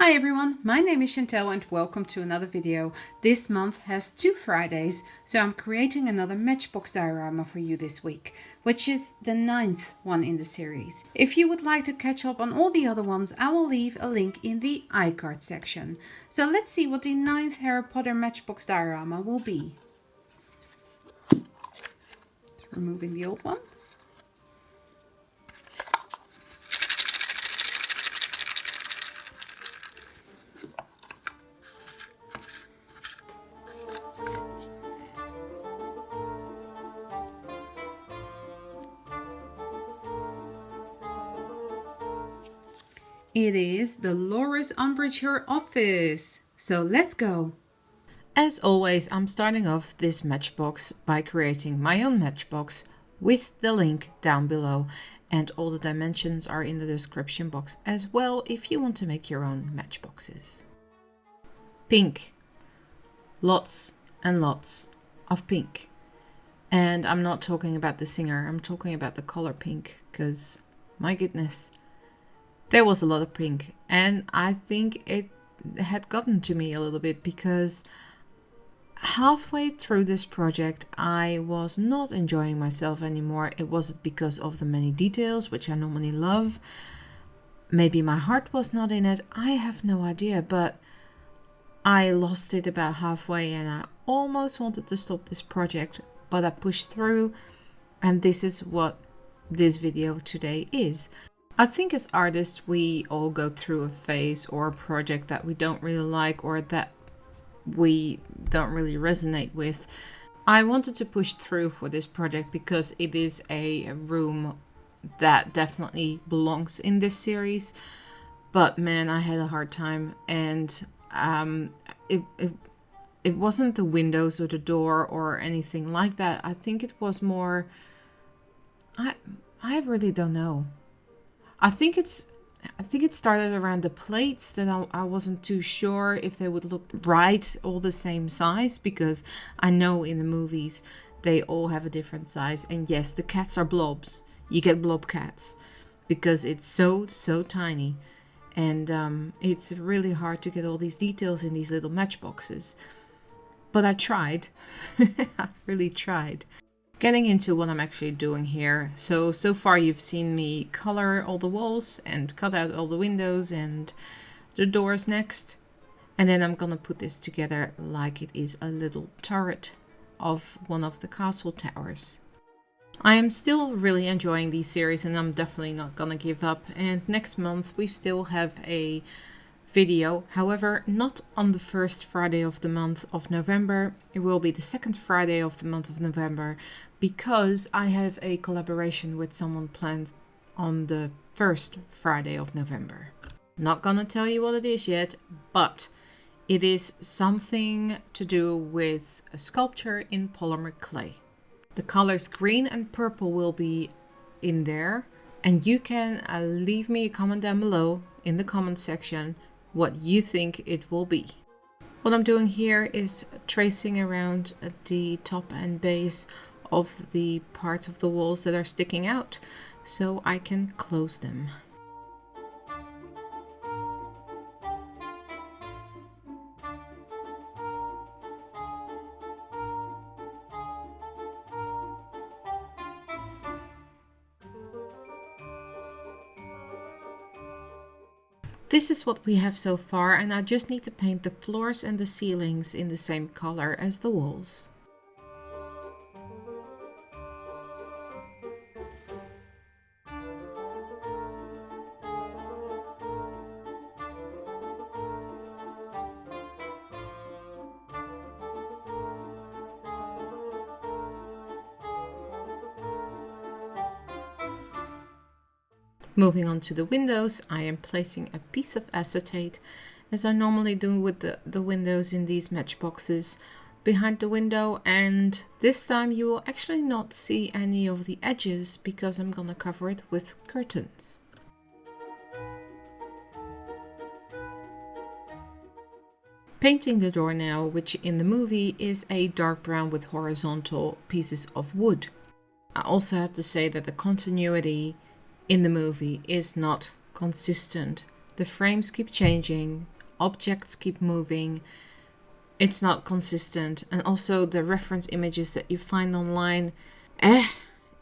Hi everyone, my name is Chantel and welcome to another video. This month has 2 Fridays, so I'm creating another Matchbox diorama for you this week, which is the 9th one in the series. If you would like to catch up on all the other ones, I will leave a link in the iCard section. So let's see what the 9th Harry Potter Matchbox diorama will be. Removing the old ones. It is Delores Umbridge Office. So let's go. As always, I'm starting off this matchbox by creating my own matchbox with the link down below, and all the dimensions are in the description box as well if you want to make your own matchboxes. Pink. Lots and lots of pink. And I'm not talking about the singer, I'm talking about the color pink, because my goodness, there was a lot of pink, and I think it had gotten to me a little bit because halfway through this project I was not enjoying myself anymore. It wasn't because of the many details, which I normally love. Maybe my heart was not in it, I have no idea, but I lost it about halfway and I almost wanted to stop this project, but I pushed through, and this is what this video today is. I think as artists we all go through a phase or a project that we don't really like or that we don't really resonate with. I wanted to push through for this project because it is a room that definitely belongs in this series, but man, I had a hard time, and it wasn't the windows or the door or anything like that. I think it was more, I really don't know. I think it started around the plates that I wasn't too sure if they would look right, all the same size, because I know in the movies they all have a different size. And yes, the cats are blobs. You get blob cats because it's so tiny, and it's really hard to get all these details in these little matchboxes. But I tried. I really tried. Getting into what I'm actually doing here. So far you've seen me color all the walls and cut out all the windows and the doors next. And then I'm gonna put this together like it is a little turret of one of the castle towers. I am still really enjoying these series and I'm definitely not gonna give up. And next month we still have a video, however not on the first Friday of the month of November. It will be the second Friday of the month of November, because I have a collaboration with someone planned on the first Friday of November. Not gonna tell you what it is yet, but it is something to do with a sculpture in polymer clay. The colors green and purple will be in there, and you can leave me a comment down below in the comment section what you think it will be. What I'm doing here is tracing around the top and base of the parts of the walls that are sticking out so I can close them. This is what we have so far, and I just need to paint the floors and the ceilings in the same color as the walls. Moving on to the windows, I am placing a piece of acetate, as I normally do with the windows in these matchboxes, behind the window, and this time you will actually not see any of the edges because I'm gonna cover it with curtains. Painting the door now, which in the movie is a dark brown with horizontal pieces of wood. I also have to say that the continuity in the movie is not consistent. The frames keep changing. objects keep moving. It's not consistent. And also the reference images that you find online,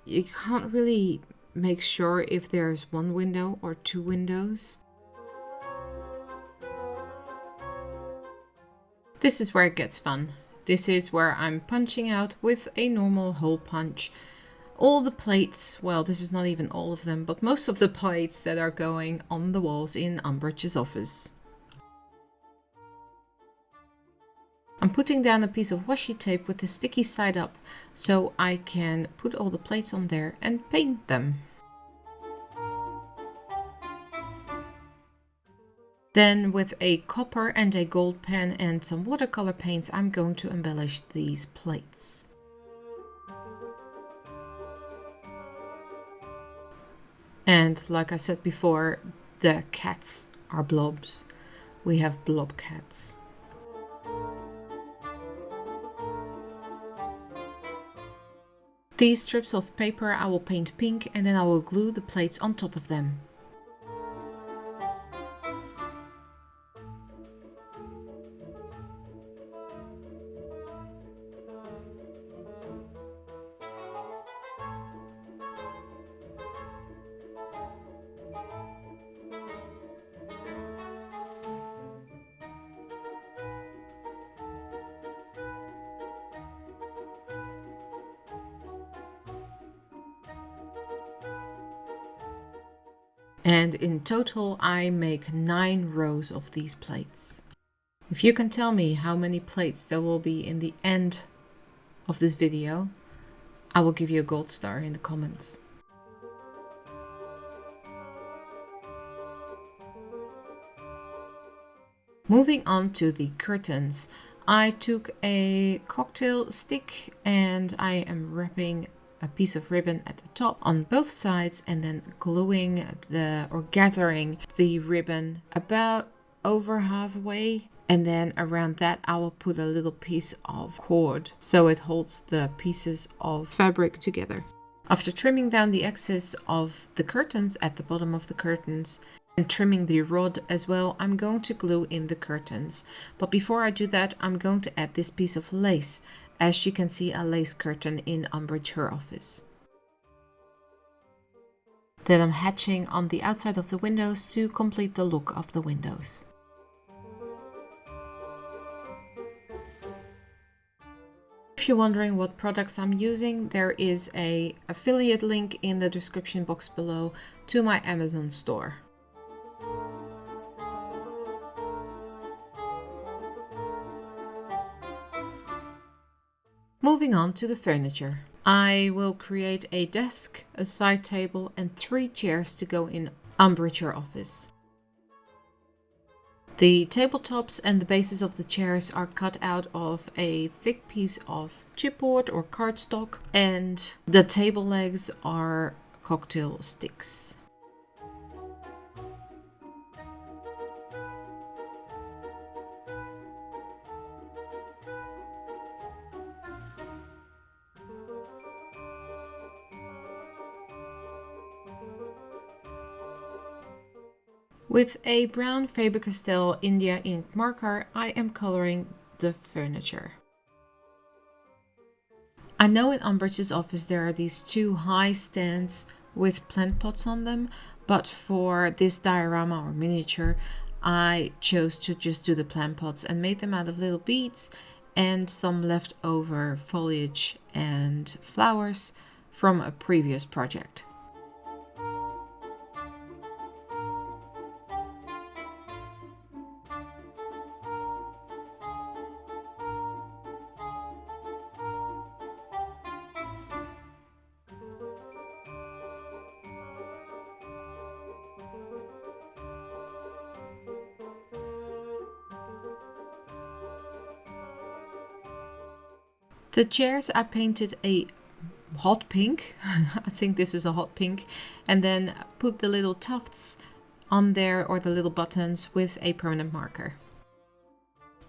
you can't really make sure if there's one window or two windows. This is where it gets fun. This is where I'm punching out with a normal hole punch all the plates, well, this is not even all of them, but most of the plates that are going on the walls in Umbridge's office. I'm putting down a piece of washi tape with the sticky side up so I can put all the plates on there and paint them. Then with a copper and a gold pen and some watercolor paints, I'm going to embellish these plates. And like I said before, the cats are blobs. We have blob cats. These strips of paper I will paint pink and then I will glue the plates on top of them. And in total, I make 9 rows of these plates. If you can tell me how many plates there will be in the end of this video, I will give you a gold star in the comments. Moving on to the curtains, I took a cocktail stick and I am wrapping a piece of ribbon at the top on both sides and then gluing gathering the ribbon about over halfway, and then around that I will put a little piece of cord so it holds the pieces of fabric together. After trimming down the excess of the curtains at the bottom of the curtains and trimming the rod as well, I'm going to glue in the curtains. But before I do that, I'm going to add this piece of lace. As you can see, a lace curtain in Umbridge her office. Then I'm hatching on the outside of the windows to complete the look of the windows. If you're wondering what products I'm using, there is an affiliate link in the description box below to my Amazon store. Moving on to the furniture. I will create a desk, a side table and 3 chairs to go in Umbridge office. The tabletops and the bases of the chairs are cut out of a thick piece of chipboard or cardstock, and the table legs are cocktail sticks. With a brown Faber-Castell India ink marker, I am coloring the furniture. I know in Umbridge's office there are these 2 high stands with plant pots on them, but for this diorama or miniature, I chose to just do the plant pots and made them out of little beads and some leftover foliage and flowers from a previous project. The chairs I painted a hot pink, I think this is a hot pink, and then put the little tufts on there or the little buttons with a permanent marker.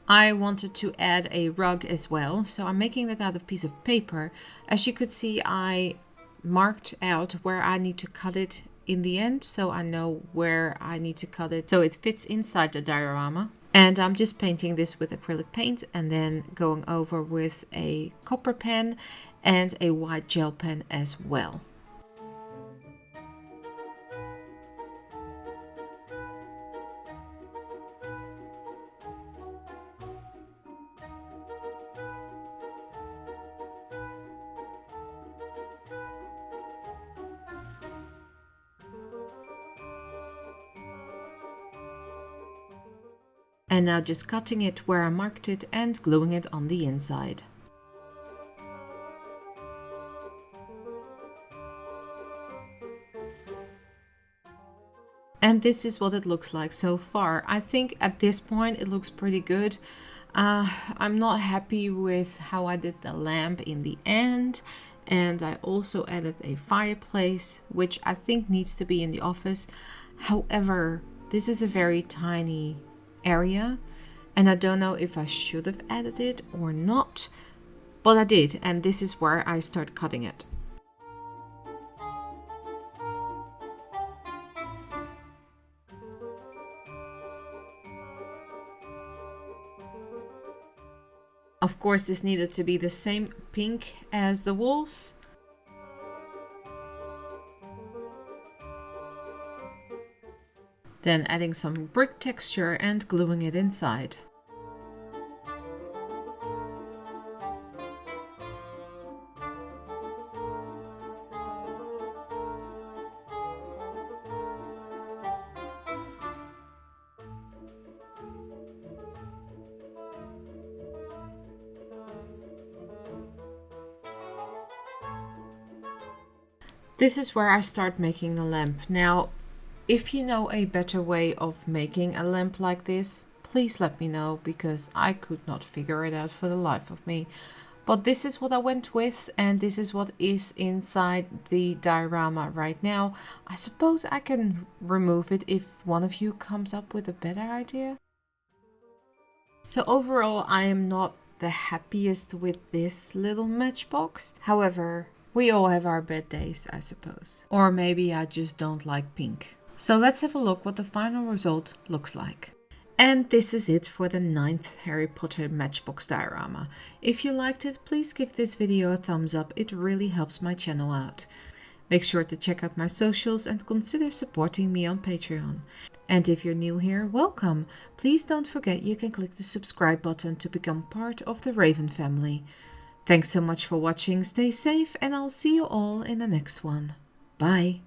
I wanted to add a rug as well, so I'm making that out of a piece of paper. As you could see, I marked out where I need to cut it in the end, so I know where I need to cut it so it fits inside the diorama. And I'm just painting this with acrylic paint and then going over with a copper pen and a white gel pen as well. And now just cutting it where I marked it and gluing it on the inside. And this is what it looks like so far. I think at this point it looks pretty good. I'm not happy with how I did the lamp in the end. And I also added a fireplace, which I think needs to be in the office. However, this is a very tiny area and I don't know if I should have added it or not, but I did, and this is where I start cutting it. Of course, this needed to be the same pink as the walls. Then adding some brick texture and gluing it inside. This is where I start making the lamp. Now, if you know a better way of making a lamp like this, please let me know, because I could not figure it out for the life of me. But this is what I went with, and this is what is inside the diorama right now. I suppose I can remove it if one of you comes up with a better idea. So overall, I am not the happiest with this little matchbox. However, we all have our bad days, I suppose. Or maybe I just don't like pink. So let's have a look what the final result looks like. And this is it for the 9th Harry Potter Matchbox Diorama. If you liked it, please give this video a thumbs up. It really helps my channel out. Make sure to check out my socials and consider supporting me on Patreon. And if you're new here, welcome. Please don't forget you can click the subscribe button to become part of the Raven family. Thanks so much for watching, stay safe, and I'll see you all in the next one. Bye!